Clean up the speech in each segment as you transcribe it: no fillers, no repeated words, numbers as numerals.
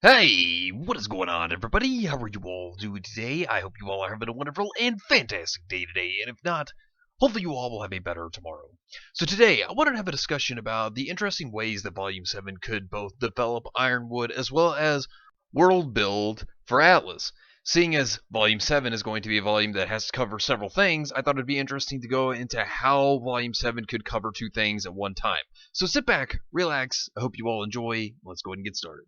Hey, what is going on, everybody? How are you all doing today? I hope you all are having a wonderful and fantastic day today, and if not, hopefully you all will have a better tomorrow. So today, I wanted to have a discussion about the interesting ways that Volume 7 could both develop Ironwood as well as world build for Atlas. Seeing as Volume 7 is going to be a volume that has to cover several things, I thought it'd be interesting to go into how Volume 7 could cover two things at one time. So sit back, relax, I hope you all enjoy, let's go ahead and get started.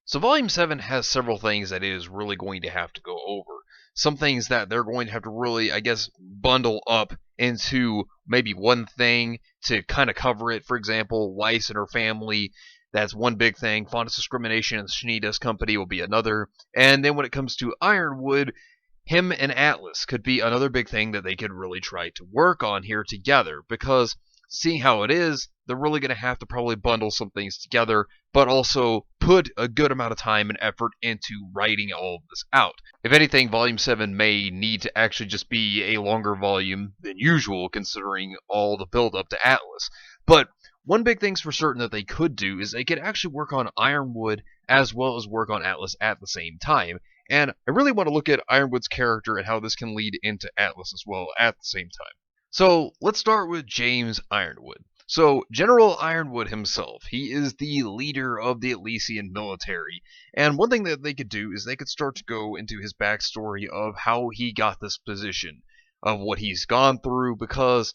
So Volume 7 has several things that it is really going to have to go over. Some things that they're going to have to really, I guess, bundle up into maybe one thing to kind of cover it. For example, Weiss and her family, that's one big thing. Faunus discrimination and the Shanitas Company will be another. And then when it comes to Ironwood, him and Atlas could be another big thing that they could really try to work on here together, because seeing how it is, they're really going to have to probably bundle some things together, but also put a good amount of time and effort into writing all of this out. If anything, Volume 7 may need to actually just be a longer volume than usual, considering all the build-up to Atlas. But one big thing for certain that they could do is they could actually work on Ironwood as well as work on Atlas at the same time. And I really want to look at Ironwood's character and how this can lead into Atlas as well at the same time. So let's start with James Ironwood. So General Ironwood himself, he is the leader of the Elysian military. And one thing that they could do is they could start to go into his backstory of how he got this position, of what he's gone through, because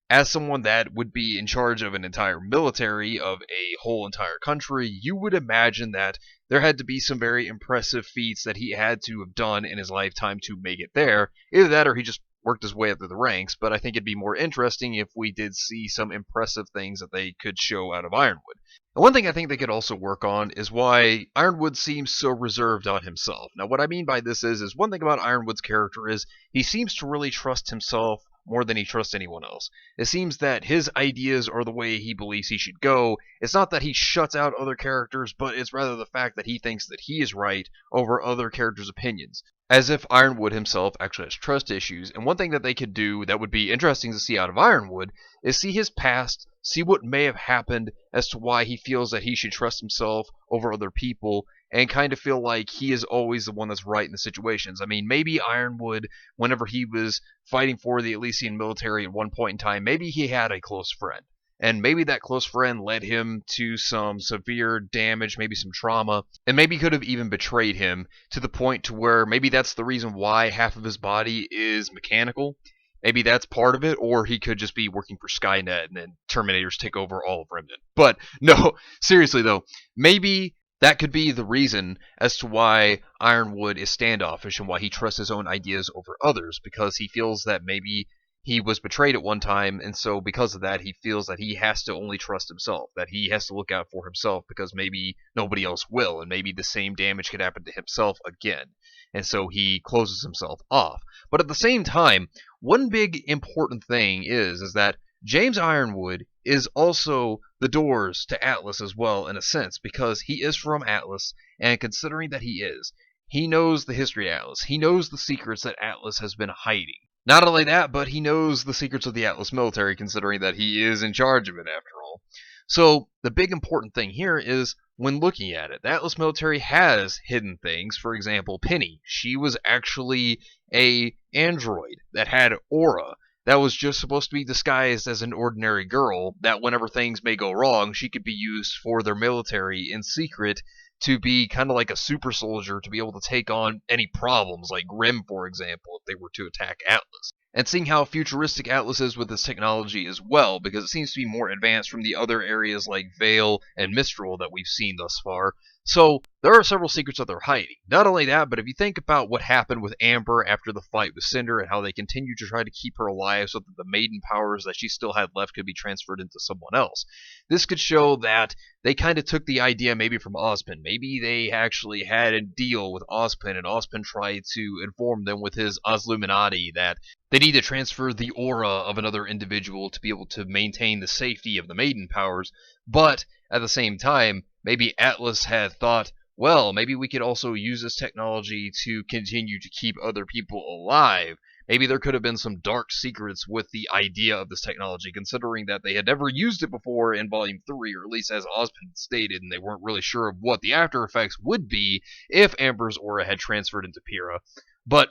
as someone that would be in charge of an entire military of a whole entire country, you would imagine that there had to be some very impressive feats that he had to have done in his lifetime to make it there. Either that or he just worked his way up through the ranks, but I think it'd be more interesting if we did see some impressive things that they could show out of Ironwood. And one thing I think they could also work on is why Ironwood seems so reserved on himself. Now, what I mean by this is one thing about Ironwood's character is he seems to really trust himself more than he trusts anyone else. It seems that his ideas are the way he believes he should go. It's not that he shuts out other characters, but it's rather the fact that he thinks that he is right over other characters' opinions. As if Ironwood himself actually has trust issues. And one thing that they could do that would be interesting to see out of Ironwood is see his past, see what may have happened as to why he feels that he should trust himself over other people, and kind of feel like he is always the one that's right in the situations. I mean, maybe Ironwood, whenever he was fighting for the Elysian military at one point in time, maybe he had a close friend. And maybe that close friend led him to some severe damage, maybe some trauma, and maybe could have even betrayed him to the point to where maybe that's the reason why half of his body is mechanical. Maybe that's part of it, or he could just be working for Skynet and then Terminators take over all of Remnant. But no, seriously though, maybe that could be the reason as to why Ironwood is standoffish and why he trusts his own ideas over others, because he feels that maybe he was betrayed at one time, and so because of that, he feels that he has to only trust himself, that he has to look out for himself because maybe nobody else will, and maybe the same damage could happen to himself again. And so he closes himself off. But at the same time, one big important thing is that James Ironwood is also the doors to Atlas as well, in a sense, because he is from Atlas, and considering that he knows the history of Atlas. He knows the secrets that Atlas has been hiding. Not only that, but he knows the secrets of the Atlas military, considering that he is in charge of it after all. So the big important thing here is when looking at it, the Atlas military has hidden things. For example, Penny. She was actually a android that had aura. That was just supposed to be disguised as an ordinary girl, that whenever things may go wrong, she could be used for their military in secret to be kind of like a super soldier to be able to take on any problems, like Grimm, for example, if they were to attack Atlas. And seeing how futuristic Atlas is with this technology as well, because it seems to be more advanced from the other areas like Vale and Mistral that we've seen thus far. So there are several secrets that they're hiding. Not only that, but if you think about what happened with Amber after the fight with Cinder and how they continued to try to keep her alive so that the maiden powers that she still had left could be transferred into someone else, this could show that they kind of took the idea maybe from Ozpin. Maybe they actually had a deal with Ozpin, and Ozpin tried to inform them with his Ozluminati that they need to transfer the aura of another individual to be able to maintain the safety of the maiden powers, but at the same time, maybe Atlas had thought, well, maybe we could also use this technology to continue to keep other people alive. maybe there could have been some dark secrets with the idea of this technology, considering that they had never used it before in Volume 3, or at least as Ozpin stated, and they weren't really sure of what the after effects would be if Amber's aura had transferred into Pyrrha. But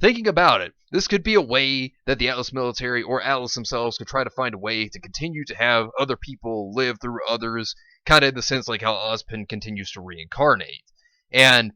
thinking about it, this could be a way that the Atlas military or Atlas themselves could try to find a way to continue to have other people live through others, kind of in the sense like how Ozpin continues to reincarnate. And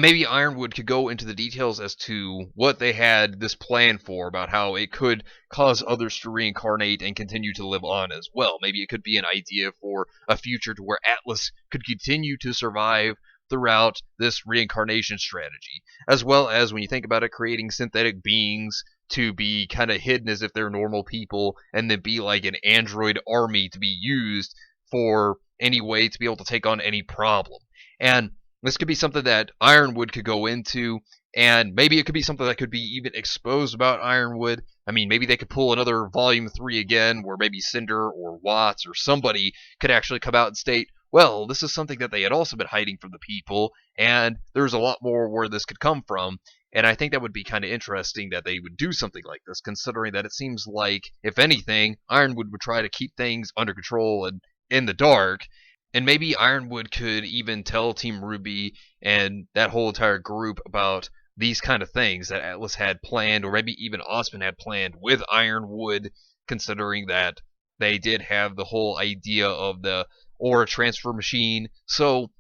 maybe Ironwood could go into the details as to what they had this plan for, about how it could cause others to reincarnate and continue to live on as well. Maybe it could be an idea for a future to where Atlas could continue to survive throughout this reincarnation strategy, as well as, when you think about it, creating synthetic beings to be kind of hidden as if they're normal people, and then be like an android army to be used for any way to be able to take on any problem. And this could be something that Ironwood could go into, and maybe it could be something that could be even exposed about Ironwood. I mean, maybe they could pull another Volume 3 again, where maybe Cinder or Watts or somebody could actually come out and state, well, this is something that they had also been hiding from the people, and there's a lot more where this could come from. And I think that would be kind of interesting that they would do something like this, considering that it seems like, if anything, Ironwood would try to keep things under control and in the dark. And maybe Ironwood could even tell Team RWBY and that whole entire group about these kind of things that Atlas had planned, or maybe even Ozpin had planned with Ironwood, considering that they did have the whole idea of the aura transfer machine. So,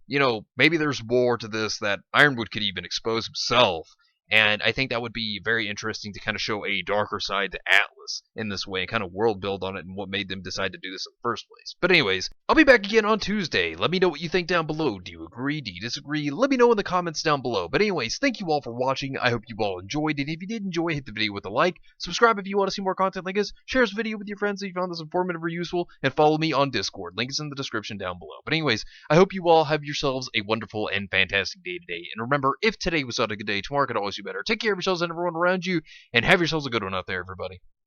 maybe there's more to this that Ironwood could even expose himself. And I think that would be very interesting to kind of show a darker side to Atlas in this way, and kind of world build on it and what made them decide to do this in the first place. But anyways, I'll be back again on Tuesday. Let me know what you think down below. Do you agree? Do you disagree? Let me know in the comments down below. But anyways, thank you all for watching. I hope you all enjoyed it. If you did enjoy, hit the video with a like. Subscribe if you want to see more content like this. Share this video with your friends if you found this informative or useful. And follow me on Discord. Link is in the description down below. But anyways, I hope you all have yourselves a wonderful and fantastic day today. And remember, if today was not a good day, tomorrow could always be better. Take care of yourselves and everyone around you, and have yourselves a good one out there, everybody.